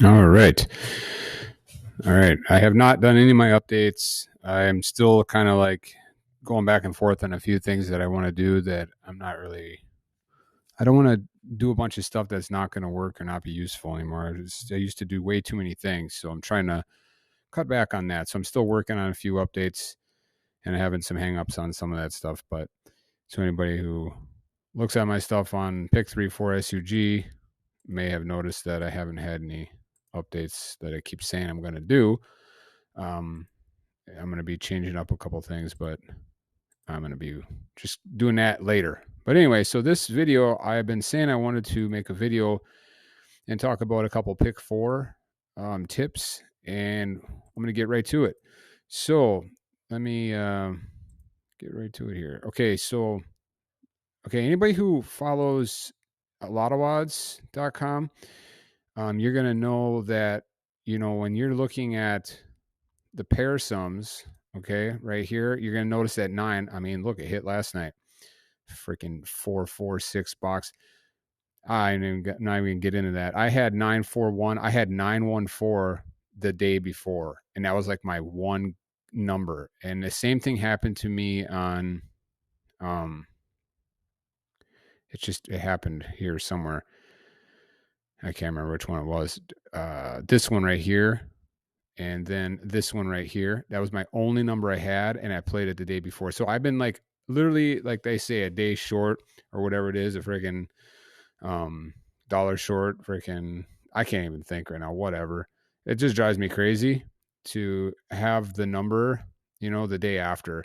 All right. All right. I have not done any of my updates. I'm still kind of like going back and forth on a few things that I want to do that I'm not really, I don't want to do a bunch of stuff that's not going to work or not be useful anymore. I used to do way too many things. So I'm trying to cut back on that. So I'm still working on a few updates and having some hangups on some of that stuff. But so anybody who looks at my stuff on Pick 34 SUG may have noticed that I haven't had any updates that I keep saying I'm going to do. Um, I'm going to be changing up a couple things, but I'm going to be just doing that later. But anyway, so this video, I've been saying I wanted to make a video and talk about a couple pick four tips, and I'm going to get right to it. So let me get right to it here. Okay, anybody who follows lottoodds.com, you're going to know that, when you're looking at the pair sums, okay, right here, you're going to notice that 9. I mean, look, it hit last night. Freaking 446 box. I didn't not even get into that. I had 941. I had 914 the day before, and that was like my one number. And the same thing happened to me on um it happened here somewhere. I can't remember which one it was. This one right here, and then this one right here. That was my only number I had, and I played it the day before. So I've been like literally, like they say, a day short or whatever it is, a freaking dollar short. Freaking, I can't even think right now. Whatever. It just drives me crazy to have the number, the day after,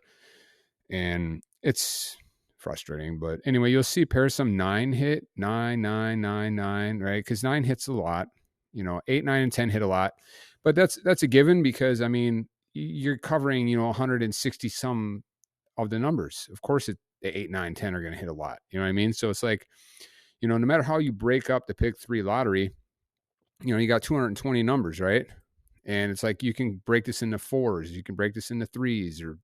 and it's frustrating. But anyway, you'll see pair some 9 hit 9 9 9 9, right? Because 9 hits a lot. 8, 9, and 10 hit a lot, but that's a given because I mean you're covering 160 some of the numbers. Of course, the 8, 9, 10 are going to hit a lot. You know what I mean? So it's like no matter how you break up the pick three lottery, you got 220 numbers, right? And it's like you can break this into fours, you can break this into threes, or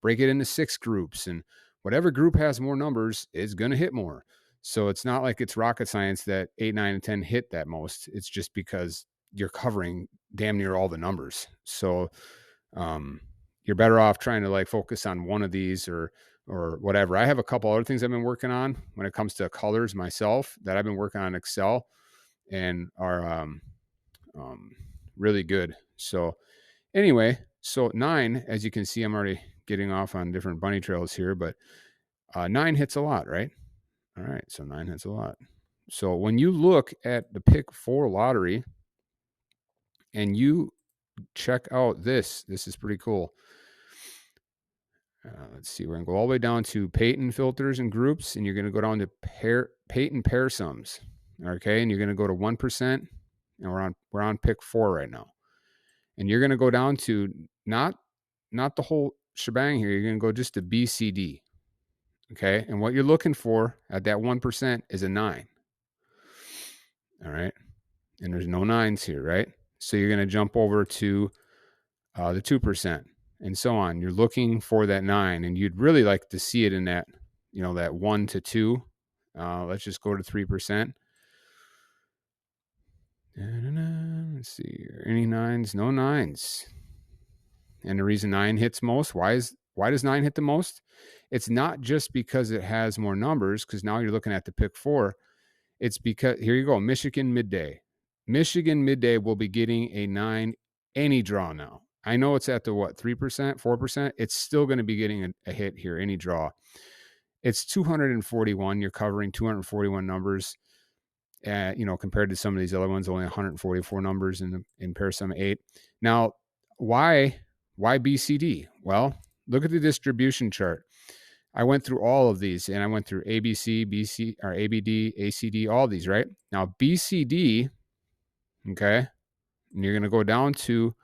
break it into 6 groups, and whatever group has more numbers is going to hit more. So it's not like it's rocket science that 8, 9, and 10 hit that most. It's just because you're covering damn near all the numbers. So you're better off trying to like focus on one of these or whatever. I have a couple other things I've been working on when it comes to colors myself that I've been working on in Excel and are um, really good. So anyway, so 9, as you can see, I'm already getting off on different bunny trails here, but 9 hits a lot, right? All right, so 9 hits a lot. So when you look at the pick 4 lottery and you check out this is pretty cool. Let's see, we're going to go all the way down to Peyton filters and groups, and you're going to go down to Peyton pair sums. Okay, and you're going to go to 1%, and we're on pick 4 right now. And you're going to go down to not the whole shebang here. You're going to go just to BCD. Okay, and what you're looking for at that 1% is a 9. All right, and there's no 9s here, right? So you're going to jump over to the 2%. And so on. You're looking for that 9, and you'd really like to see it in that, that 1 to 2. Let's just go to 3%. Let's see. Any 9s? No 9s. And the reason 9 hits most, why does 9 hit the most? It's not just because it has more numbers, because now you're looking at the pick 4. It's because, here you go, Michigan Midday. Michigan Midday will be getting a 9 any draw now. I know it's at the 3%, 4%. It's still going to be getting a hit here, any draw. It's 241. You're covering 241 numbers, compared to some of these other ones, only 144 numbers in pair sum 8. Now, why BCD? Well, look at the distribution chart. I went through all of these, and I went through ABC, BC, or ABD, ACD, all these, right? Now, BCD, okay, and you're going to go down to,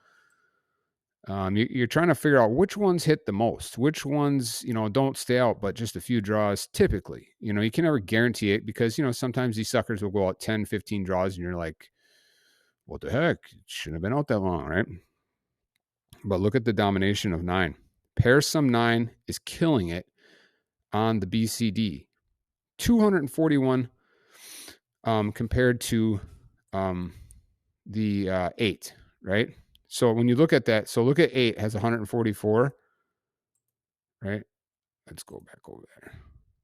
you're trying to figure out which ones hit the most, which ones, don't stay out, but just a few draws typically. You can never guarantee it because, sometimes these suckers will go out 10, 15 draws, and you're like, what the heck? It shouldn't have been out that long, right? But look at the domination of 9. Pair sum 9 is killing it on the BCD. 241 compared to the 8, right? So when you look at that, so look at 8 has 144, right? Let's go back over there.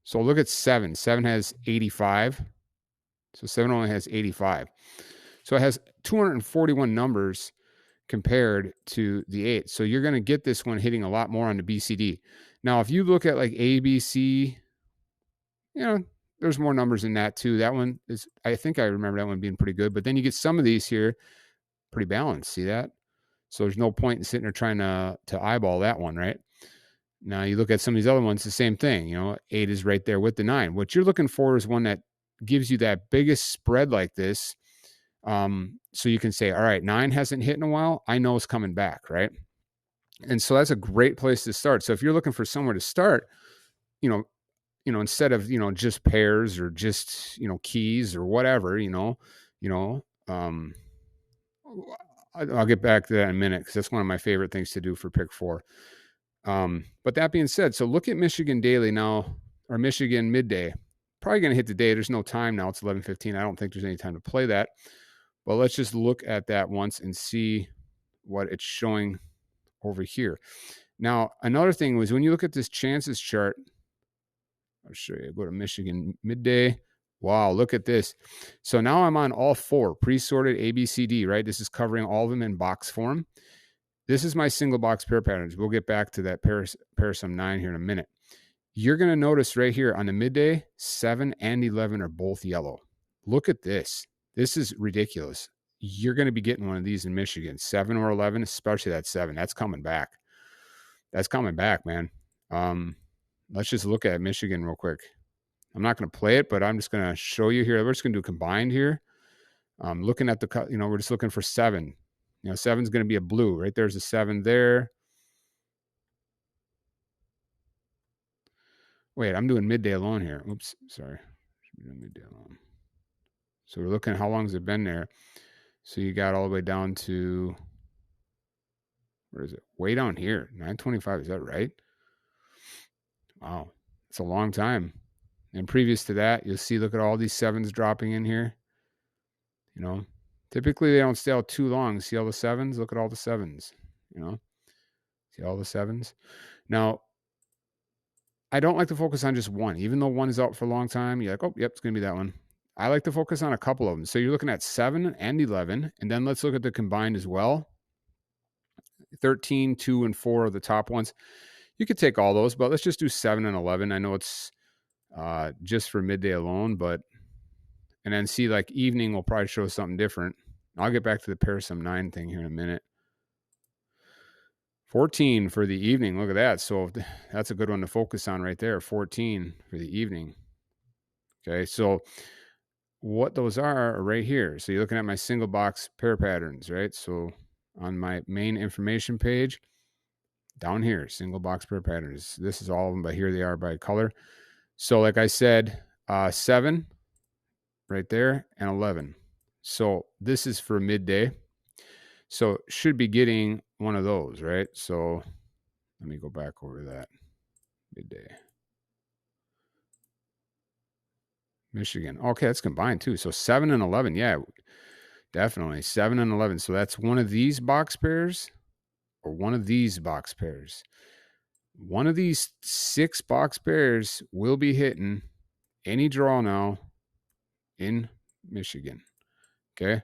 So look at 7. 7 has 85. So 7 only has 85. So it has 241 numbers compared to the 8. So you're going to get this one hitting a lot more on the BCD. Now, if you look at like ABC, there's more numbers in that too. That one is, I think I remember that one being pretty good. But then you get some of these here pretty balanced. See that? So there's no point in sitting there trying to eyeball that one, right? Now you look at some of these other ones, the same thing. 8 is right there with the 9. What you're looking for is one that gives you that biggest spread like this. So you can say, all right, 9 hasn't hit in a while. I know it's coming back, right? And so that's a great place to start. So if you're looking for somewhere to start, instead of, just pairs or just, keys or whatever, I'll get back to that in a minute because that's one of my favorite things to do for pick 4. But that being said, so look at Michigan Daily now, or Michigan Midday. Probably going to hit the day. There's no time now. It's 11:15. I don't think there's any time to play that. But let's just look at that once and see what it's showing over here. Now, another thing was when you look at this chances chart, I'll show you. Go to Michigan Midday. Wow, look at this. So now I'm on all 4 pre-sorted ABCD, right? This is covering all of them in box form. This is my single box pair patterns. We'll get back to that pair sum 9 here in a minute. You're going to notice right here on the midday, 7 and 11 are both yellow. Look at this. This is ridiculous. You're going to be getting one of these in Michigan, 7 or 11, especially that 7. That's coming back. That's coming back, man. Let's just look at Michigan real quick. I'm not going to play it, but I'm just going to show you here. We're just going to do combined here. Looking at the, we're just looking for 7. 7's going to be a blue. Right there's a 7 there. Wait, I'm doing midday alone here. Oops, sorry. Should be doing midday alone. So we're looking at how long has it been there. So you got all the way down to, where is it? Way down here, 9:25. Is that right? Wow, it's a long time. And previous to that, you'll see, look at all these 7s dropping in here. Typically they don't stay out too long. See all the 7s? Look at all the 7s. See all the 7s? Now, I don't like to focus on just one. Even though one is out for a long time, you're like, oh, yep, it's going to be that one. I like to focus on a couple of them. So you're looking at 7 and 11. And then let's look at the combined as well. 13, 2, and 4 are the top ones. You could take all those, but let's just do 7 and 11. I know it's just for midday alone, and then see, like, evening will probably show something different. I'll get back to the pair sum 9 thing here in a minute. 14 for the evening. Look at that. So that's a good one to focus on right there. 14 for the evening. Okay, so what those are right here. So you're looking at my single box pair patterns, right? So on my main information page, down here, single box pair patterns. This is all of them, but here they are by color. So like I said, 7 right there and 11. So this is for midday. So should be getting one of those, right? So let me go back over to that. Midday. Michigan. Okay, that's combined too. So 7 and 11. Yeah, definitely. 7 and 11. So that's one of these box pairs or one of these box pairs. One of these 6 box pairs will be hitting any draw now in Michigan. Okay.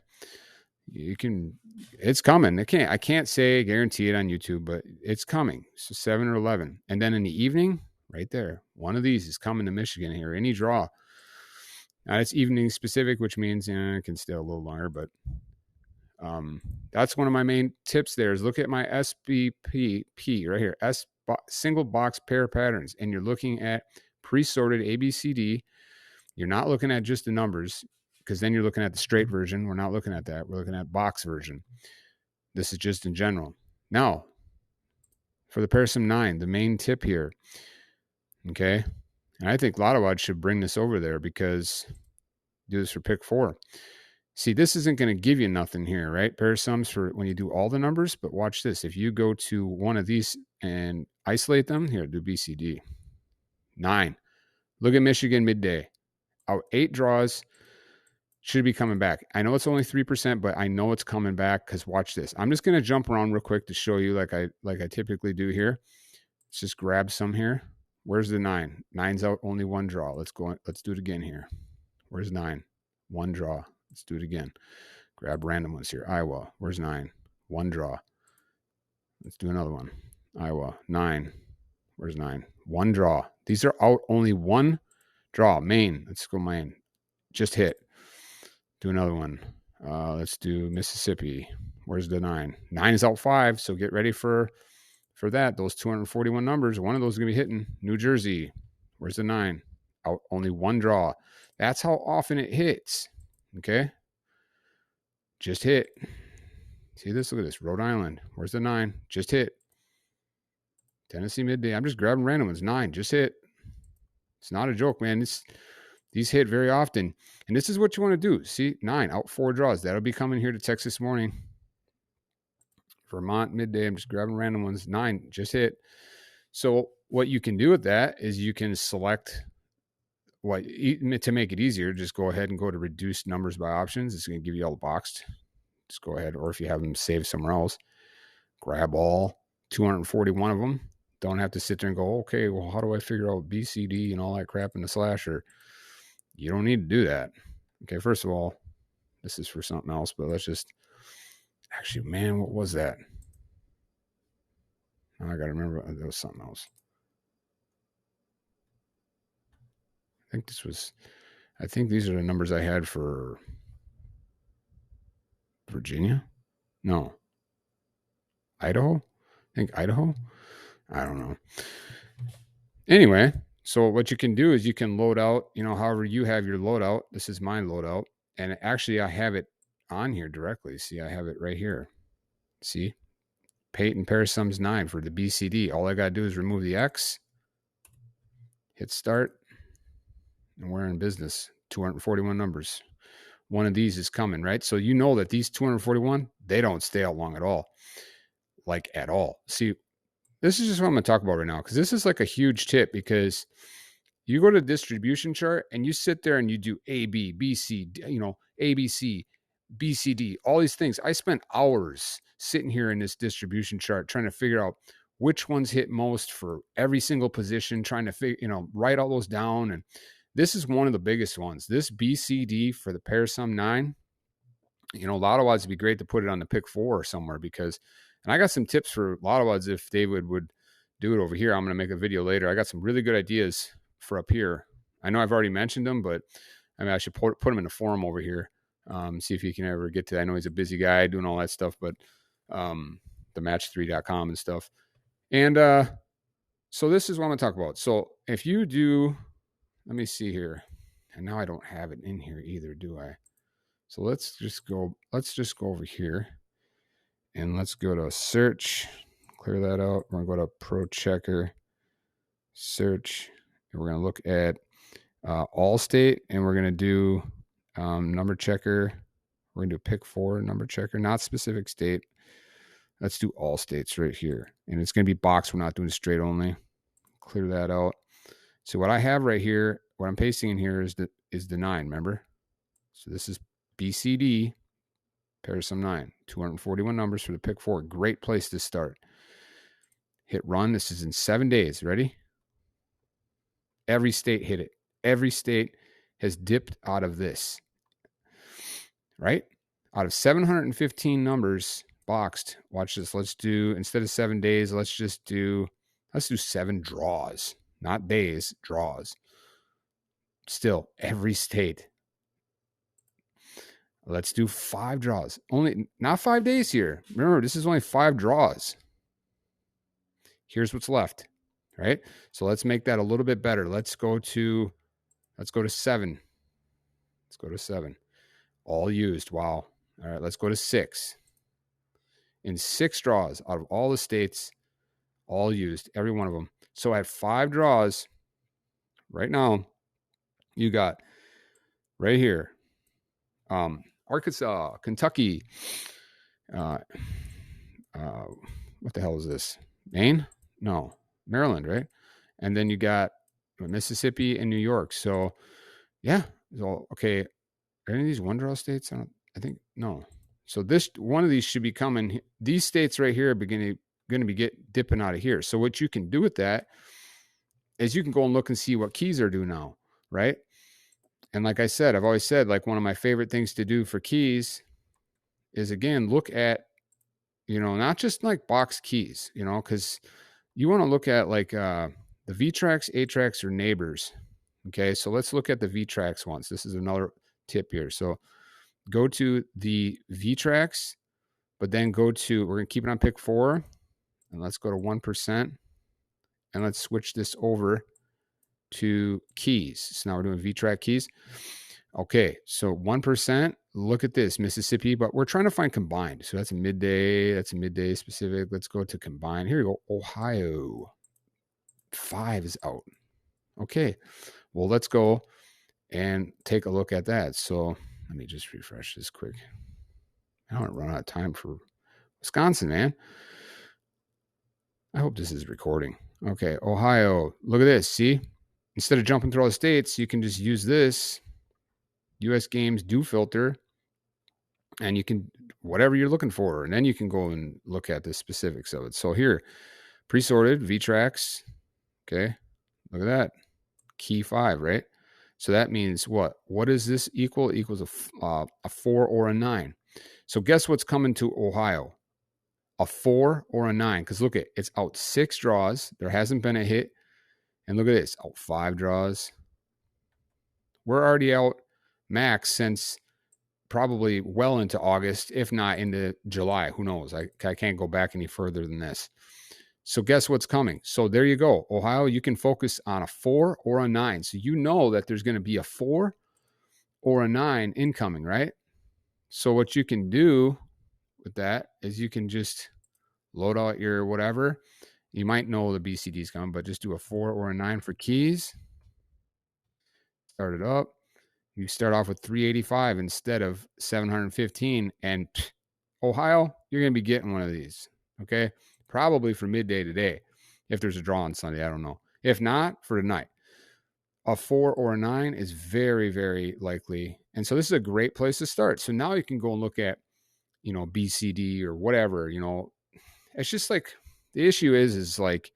It's coming. I can't say guarantee it on YouTube, but it's coming. So 7 or 11. And then in the evening, right there, one of these is coming to Michigan here. Any draw. Now it's evening specific, which means it can stay a little longer, but that's one of my main tips there is look at my SBP right here, single box pair patterns, and you're looking at pre-sorted ABCD. You're not looking at just the numbers, because then you're looking at the straight version. We're not looking at that. We're looking at box version. This is just in general. Now, for the pair sum 9, the main tip here, okay, and I think Lotto-Odds should bring this over there because do this for pick 4. See, this isn't going to give you nothing here, right? Pair sums for when you do all the numbers, but watch this. If you go to one of these and isolate them, here, do BCD. 9. Look at Michigan midday. Out 8 draws. Should be coming back. I know it's only 3%, but I know it's coming back because watch this. I'm just going to jump around real quick to show you like I typically do here. Let's just grab some here. Where's the 9? 9's out, only one draw. Let's go. Let's do it again here. Where's 9? One draw. Let's do it again. Grab random ones here. Iowa. Where's 9? One draw. Let's do another one. Iowa. 9. Where's 9? One draw. These are out, only one draw. Maine. Let's go Maine. Just hit. Do another one. Let's do Mississippi. Where's the 9? 9 is out 5, so get ready for that. Those 241 numbers, one of those is going to be hitting. New Jersey. Where's the 9? Out only one draw. That's how often it hits. Okay? Just hit. See this? Look at this. Rhode Island. Where's the 9? Just hit. Tennessee midday. I'm just grabbing random ones. 9. Just hit. It's not a joke, man. These hit very often. And this is what you want to do. See, 9 out 4 draws. That'll be coming here to Texas morning. Vermont midday. I'm just grabbing random ones. 9 just hit. So what you can do with that is you can select what to make it easier. Just go ahead and go to reduce numbers by options. It's going to give you all the boxed. Just go ahead, or if you have them saved somewhere else, grab all 241 of them. Don't have to sit there and go, okay, well, how do I figure out BCD and all that crap in the slasher? You don't need to do that. Okay, first of all, this is for something else, but let's just actually, man, what was that? I got to remember. There was something else. I think these are the numbers I had for Virginia. No. Idaho? I think Idaho. I don't know. Anyway, so what you can do is you can load out, however you have your loadout. This is my loadout. And actually, I have it on here directly. See, I have it right here. See? Peyton pair sums 9 for the BCD. All I got to do is remove the X, hit start, and we're in business. 241 numbers. One of these is coming, right? So you know that these 241, they don't stay out long at all. Like at all. See, this is just what I'm going to talk about right now, because this is like a huge tip, because you go to the distribution chart and you sit there and you do A, B, B, C, A, B, C, B, C, D, all these things. I spent hours sitting here in this distribution chart trying to figure out which ones hit most for every single position, trying to write all those down. And this is one of the biggest ones. This BCD for the pair sum 9, Lotto odds would be great to put it on the pick 4 or somewhere, because, and I got some tips for Lotto odds if David would do it over here. I'm going to make a video later. I got some really good ideas for up here. I know I've already mentioned them, but I should put them in the forum over here. See if he can ever get to that. I know he's a busy guy doing all that stuff, but the match3.com and stuff. And so this is what I'm going to talk about. So if you do, let me see here. And now I don't have it in here either, do I? So let's just go over here and let's go to search, clear that out. We're going to go to Pro Checker, search, and we're going to look at Allstate, and we're going to do number checker. We're going to do pick 4 number checker, not specific state. Let's do all states right here. And it's going to be boxed. We're not doing straight only. Clear that out. So what I have right here, what I'm pasting in here is the 9, remember? So this is BCD, pair sum 9. 241 numbers for the pick 4. Great place to start. Hit run. This is in 7 days. Ready? Every state hit it. Every state has dipped out of this. Right? Out of 715 numbers boxed, watch this. Let's do, instead of 7 days, let's do 7 draws. Not days, draws. Still, every state. Let's do 5 draws. Only, not 5 days here. Remember, this is only 5 draws. Here's what's left, right? So let's make that a little bit better. Let's go to 7. Let's go to 7. All used. Wow. All right, let's go to 6. In 6 draws out of all the states, all used, every one of them. So at 5 draws, right now, you got right here, Arkansas, Kentucky, what the hell is this? Maine? No, Maryland, right? And then you got Mississippi and New York. So, yeah. So, okay, Are any of these one draw states? I think no. So this one of these should be coming. These states right here are going to be dipping out of here. So what you can do with that is you can go and look and see what keys are due now, right? And like I said, I've always said, like, one of my favorite things to do for keys is, again, look at, not just like box keys, because you want to look at like the V-Tracks, A-Tracks, or neighbors. Okay, so let's look at the V-Tracks ones. This is another tip here. So go to the V-Tracks, but then we're going to keep it on pick 4, and let's go to 1%, and let's switch this over to keys. So now we're doing V-Track keys. Okay, so 1%, look at this, Mississippi, but we're trying to find combined. So that's a midday specific. Let's go to combined. Here we go, Ohio. 5 is out. Okay, well, let's go and take a look at that. So let me just refresh this quick. I don't want to run out of time for Wisconsin, man. I hope this is recording. Okay, Ohio, look at this, see? Instead of jumping through all the states, you can just use this U.S. Games do filter, and you can, whatever you're looking for, and then you can go and look at the specifics of it. So here, pre-sorted, V-Tracks, okay, look at that, key 5, right? So that means what? What does this equal? It equals a 4 or a 9. So guess what's coming to Ohio? A 4 or a 9, because look at it's out 6 draws. There hasn't been a hit. And look at this, out 5 draws. We're already out max since probably well into August, if not into July. Who knows? I can't go back any further than this. So guess what's coming? So there you go. Ohio, you can focus on a 4 or a 9. So you know that there's going to be a 4 or a 9 incoming, right? So what you can do with that is you can just load out your whatever. You might know the BCD's coming, but just do a 4 or a 9 for keys. Start it up. You start off with 385 instead of 715. And Ohio, you're going to be getting one of these, okay? Probably for midday today. If there's a draw on Sunday, I don't know. If not, for tonight. A 4 or a 9 is very, very likely. And so this is a great place to start. So now you can go and look at, BCD or whatever, It's just like, the issue is like,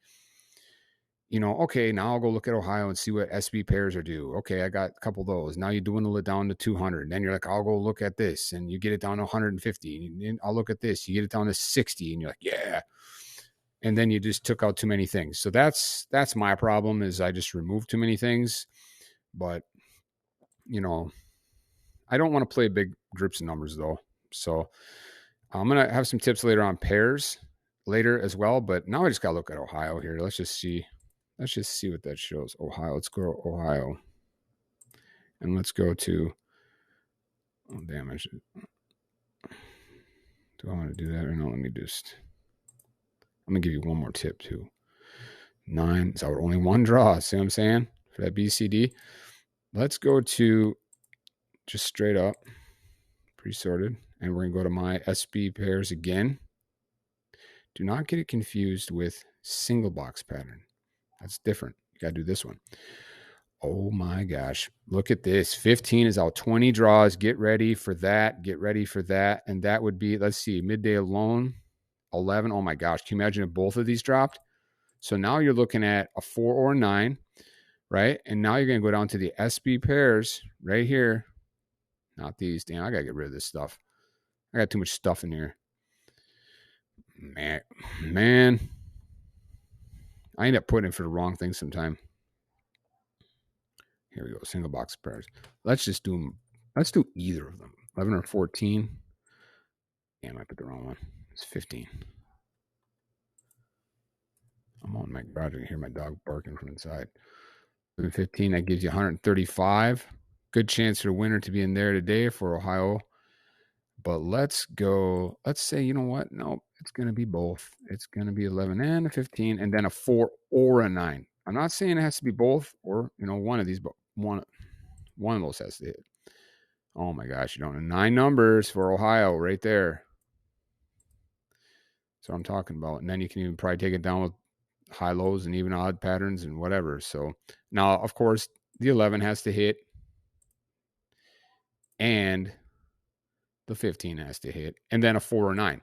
okay, now I'll go look at Ohio and see what SB pairs are due. Okay, I got a couple of those. Now you dwindle it down to 200. And then you're like, I'll go look at this. And you get it down to 150. And I'll look at this. You get it down to 60. And you're like, yeah. And then you just took out too many things. So that's my problem, is I just removed too many things. But, I don't want to play big groups of numbers, though. So I'm going to have some tips later on pairs later as well. But now I just got to look at Ohio here. Let's just see what that shows. Ohio. Let's go to Ohio. And let's go to, oh, damn, do I want to do that or no? I'm going to give you one more tip too. 9 is our only one draw. See what I'm saying? For that BCD. Let's go to just straight up pre-sorted. And we're going to go to my SB pairs again. Do not get it confused with single box pattern. That's different. You got to do this one. Oh my gosh. Look at this. 15 is out 20 draws. Get ready for that. And that would be, let's see, midday alone, 11. Oh my gosh. Can you imagine if both of these dropped? So now you're looking at a 4 or a 9, right? And now you're going to go down to the SB pairs right here. Not these. Damn, I got to get rid of this stuff. I got too much stuff in here. Man. I end up putting it for the wrong thing sometime. Here we go. Single box pairs. Let's do either of them. 11 or 14. Damn, I put the wrong one. It's 15. I'm on my garage. I can hear my dog barking from inside. 15, that gives you 135. Good chance for the winner to be in there today for Ohio. But let's go. Let's say, you know what? No, it's going to be both. It's going to be 11 and a 15, and then a 4 or a 9. I'm not saying it has to be both or, one of these, but one of those has to hit. Oh my gosh, you don't know. 9 numbers for Ohio right there. So I'm talking about. And then you can even probably take it down with high lows and even odd patterns and whatever. So now, of course, the 11 has to hit. and the 15 has to hit, and then a 4 or 9.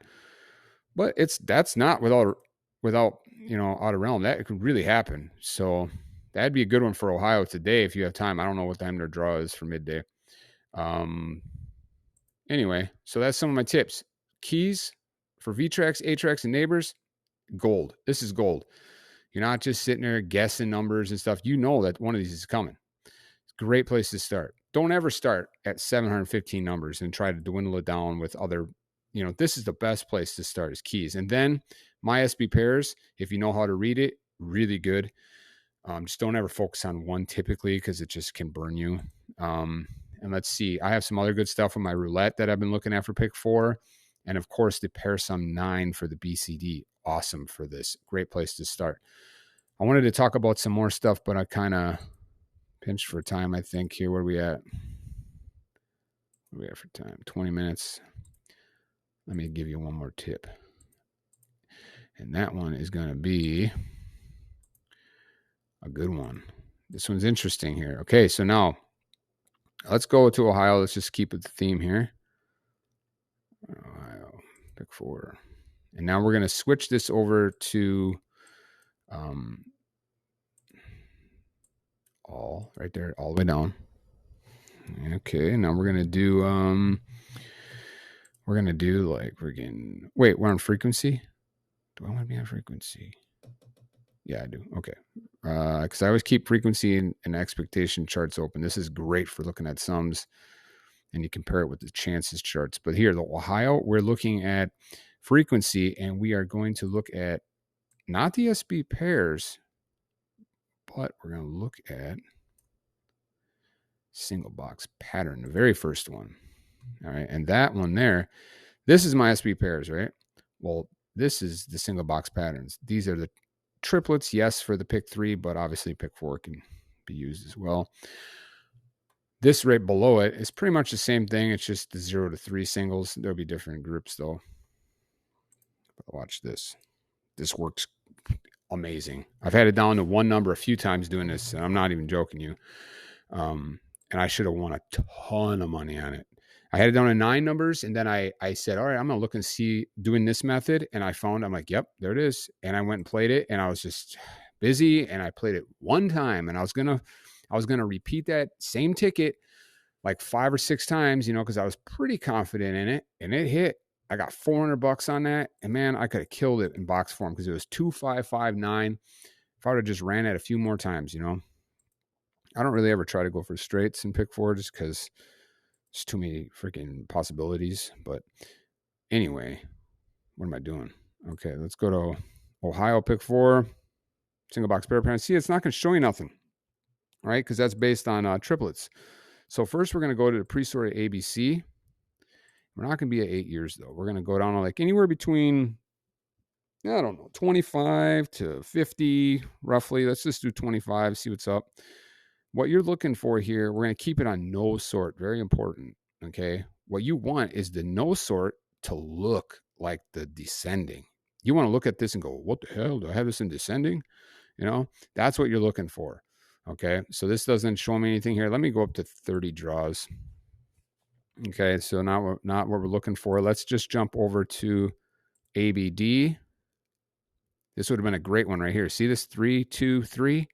But that's not without out of realm. That could really happen. So that'd be a good one for Ohio today if you have time. I don't know what time their draw is for midday. Anyway, so that's some of my tips. Keys for VTRAX, A-Trax, and neighbors, gold. This is gold. You're not just sitting there guessing numbers and stuff. You know that one of these is coming. It's a great place to start. Don't ever start at 715 numbers and try to dwindle it down with other, this is the best place to start is keys. And then my SB pairs, if you know how to read it, really good. Just don't ever focus on one typically because it just can burn you. And let's see, I have some other good stuff on my roulette that I've been looking at for pick 4. And of course, the pair sum 9 for the BCD. Awesome for this. Great place to start. I wanted to talk about some more stuff, but I kind of pinched for time, I think. Here, where are we at? What are we at for time? 20 minutes. Let me give you one more tip. And that one is going to be a good one. This one's interesting here. Okay, so now let's go to Ohio. Let's just keep it the theme here. Ohio, pick 4. And now we're going to switch this over to all right there, all the way down. Okay, now we're going to do we're on frequency. Do I want to be on frequency? Yeah, I do. Okay. Because I always keep frequency and expectation charts open. This is great for looking at sums, and you compare it with the chances charts. But here, the Ohio, we're looking at frequency, and we are going to look at not the SB pairs, but we're going to look at single box pattern, the very first one. All right. And that one there, this is my SB pairs, right? Well, this is the single box patterns. These are the triplets, yes, for the pick 3, but obviously pick 4 can be used as well. This right below it is pretty much the same thing. It's just the 0 to 3 singles. There'll be different groups though. But watch this. This works amazing. I've had it down to one number a few times doing this, and I'm not even joking you. And I should have won a ton of money on it. I had it down to 9 numbers, and then I said, all right, I'm going to look and see doing this method. And I'm like, yep, there it is. And I went and played it, and I was just busy, and I played it one time, and I was going to repeat that same ticket like 5 or 6 times, because I was pretty confident in it, and it hit. I got $400 on that, and man, I could have killed it in box form because it was 2-5-5-9. If I would have just ran it a few more times, I don't really ever try to go for straights and pick 4 just because there's too many freaking possibilities. But anyway, what am I doing? Okay, let's go to Ohio pick 4, single box pair parent. See, it's not going to show you nothing, right? Because that's based on triplets. So first we're going to go to the pre-sorted ABC. We're not going to be at 8 years though. We're going to go down to like anywhere between, 25 to 50 roughly. Let's just do 25, see what's up. What you're looking for here, we're going to keep it on no sort. Very important. Okay. What you want is the no sort to look like the descending. You want to look at this and go, what the hell? Do I have this in descending? That's what you're looking for. Okay. So this doesn't show me anything here. Let me go up to 30 draws. Okay. So not what we're looking for. Let's just jump over to ABD. This would have been a great one right here. See this 3, 2, 3?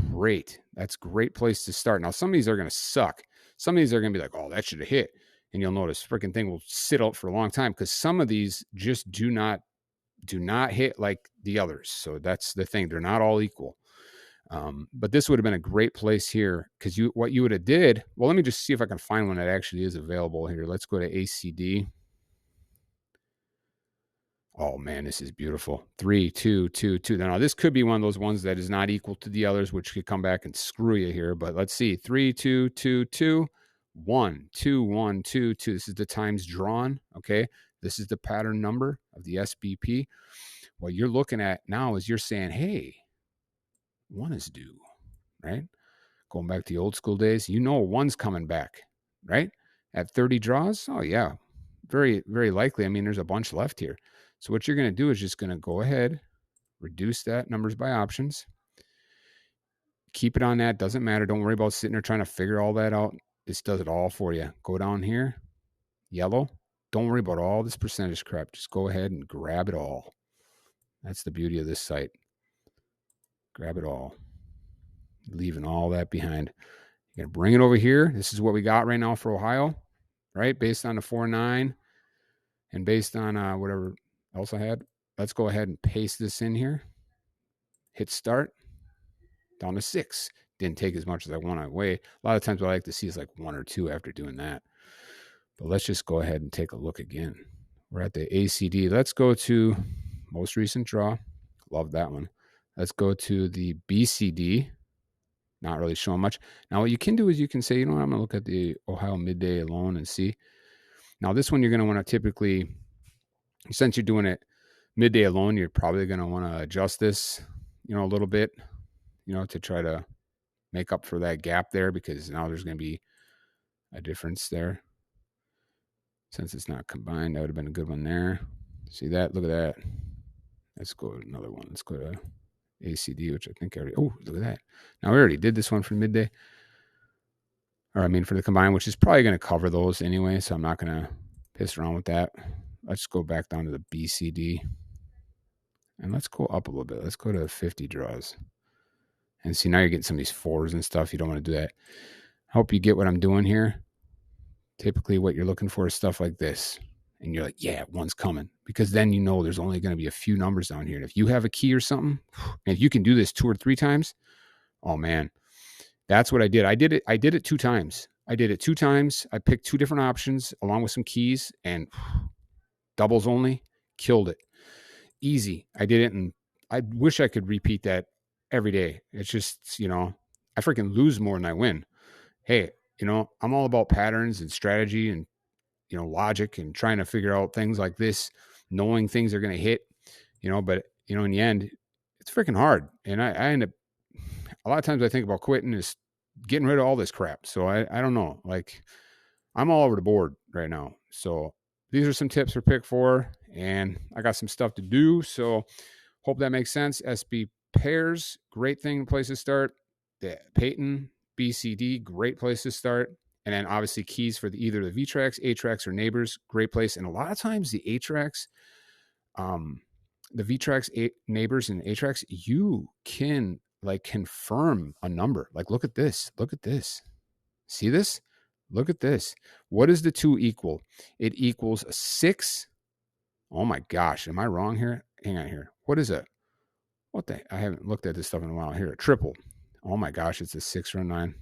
Great. That's a great place to start. Now, some of these are going to suck. Some of these are going to be like, oh, that should have hit. And you'll notice freaking thing will sit out for a long time because some of these just do not hit like the others. So that's the thing. They're not all equal. But this would have been a great place here because what you would have did. Well, let me just see if I can find one that actually is available here. Let's go to ACD. Oh man, this is beautiful. 3, 2, 2, 2. Now this could be one of those ones that is not equal to the others, which could come back and screw you here. But let's see. 3, 2, 2, 2, 1, 2, 1, 2, 2. This is the times drawn. Okay. This is the pattern number of the SBP. What you're looking at now is you're saying, hey, 1 is due, right? Going back to the old school days, 1's coming back, right? At 30 draws. Oh yeah. Very, very likely. I mean, there's a bunch left here. So what you're going to do is just going to go ahead, reduce that numbers by options. Keep it on that. Doesn't matter. Don't worry about sitting there trying to figure all that out. This does it all for you. Go down here, yellow. Don't worry about all this percentage crap. Just go ahead and grab it all. That's the beauty of this site. Grab it all. Leaving all that behind. You're going to bring it over here. This is what we got right now for Ohio, right? Based on the 4.9 and based on whatever else I had. Let's go ahead and paste this in here. Hit start. Down to 6. Didn't take as much as I want away. A lot of times what I like to see is like 1 or 2 after doing that. But let's just go ahead and take a look again. We're at the ACD. Let's go to most recent draw. Love that one. Let's go to the BCD. Not really showing much. Now, what you can do is you can say, you know what, I'm going to look at the Ohio midday alone and see. Now, this one you're going to want to typically, since you're doing it midday alone, you're probably going to want to adjust this, a little bit, to try to make up for that gap there, because now there's going to be a difference there. Since it's not combined, that would have been a good one there. See that? Look at that. Let's go to another one. Let's go to ACD, which I think I already, look at that. Now we already did this one for midday. Or for the combined, which is probably going to cover those anyway, so I'm not going to piss around with that. Let's go back down to the BCD. And let's go up a little bit. Let's go to 50 draws. And see, now you're getting some of these 4s and stuff. You don't want to do that. I hope you get what I'm doing here. Typically what you're looking for is stuff like this. And you're like, yeah, one's coming. Because then there's only going to be a few numbers down here. And if you have a key or something, and if you can do this 2 or 3 times, oh man, that's what I did. I did it 2 times. I picked 2 different options along with some keys, and doubles only, killed it. Easy. I did it, and I wish I could repeat that every day. It's just, I freaking lose more than I win. Hey, I'm all about patterns and strategy and, logic and trying to figure out things like this, knowing things are going to hit, but, in the end, it's freaking hard. And I end up, a lot of times I think about quitting, is getting rid of all this crap. So I don't know, like I'm all over the board right now. So these are some tips for pick 4, and I got some stuff to do. So hope that makes sense. SB pairs, great place to start. The Peyton, BCD, great place to start. And then obviously keys for either the V-Tracks, A-Tracks, or neighbors, great place. And a lot of times the A-Tracks, the V-Tracks, neighbors, and A-Tracks, you can like confirm a number. Like look at this. See this? Look at this. What does the 2 equal? It equals a 6. Oh my gosh. Am I wrong here? Hang on here. What is it? I haven't looked at this stuff in a while. Here, a triple. Oh my gosh. It's a 6 or a 9.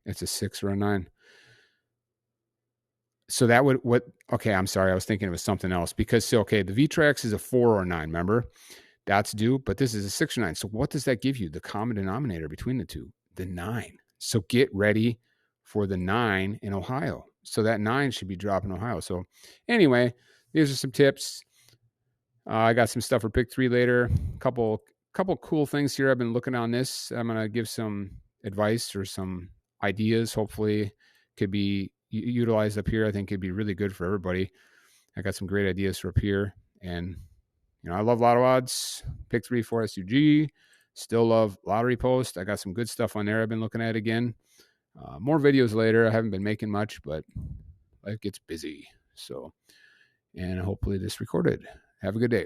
It's a 6 or a 9. So that would, okay, I'm sorry. I was thinking it was something else, because, the V-Tracks is a 4 or a 9, remember? That's due, but this is a 6 or 9. So what does that give you? The common denominator between the 2, the 9. So get ready for the 9 in Ohio. So that 9 should be dropping Ohio. So anyway, these are some tips. I got some stuff for pick 3 later. Couple cool things here. I've been looking on this. I'm going to give some advice or some ideas. Hopefully could be utilized up here. I think it'd be really good for everybody. I got some great ideas for up here, and I love lotto odds. Pick 3 for SUG. Still love lottery post. I got some good stuff on there I've been looking at again. More videos later. I haven't been making much, but life gets busy. So, and hopefully this recorded. Have a good day.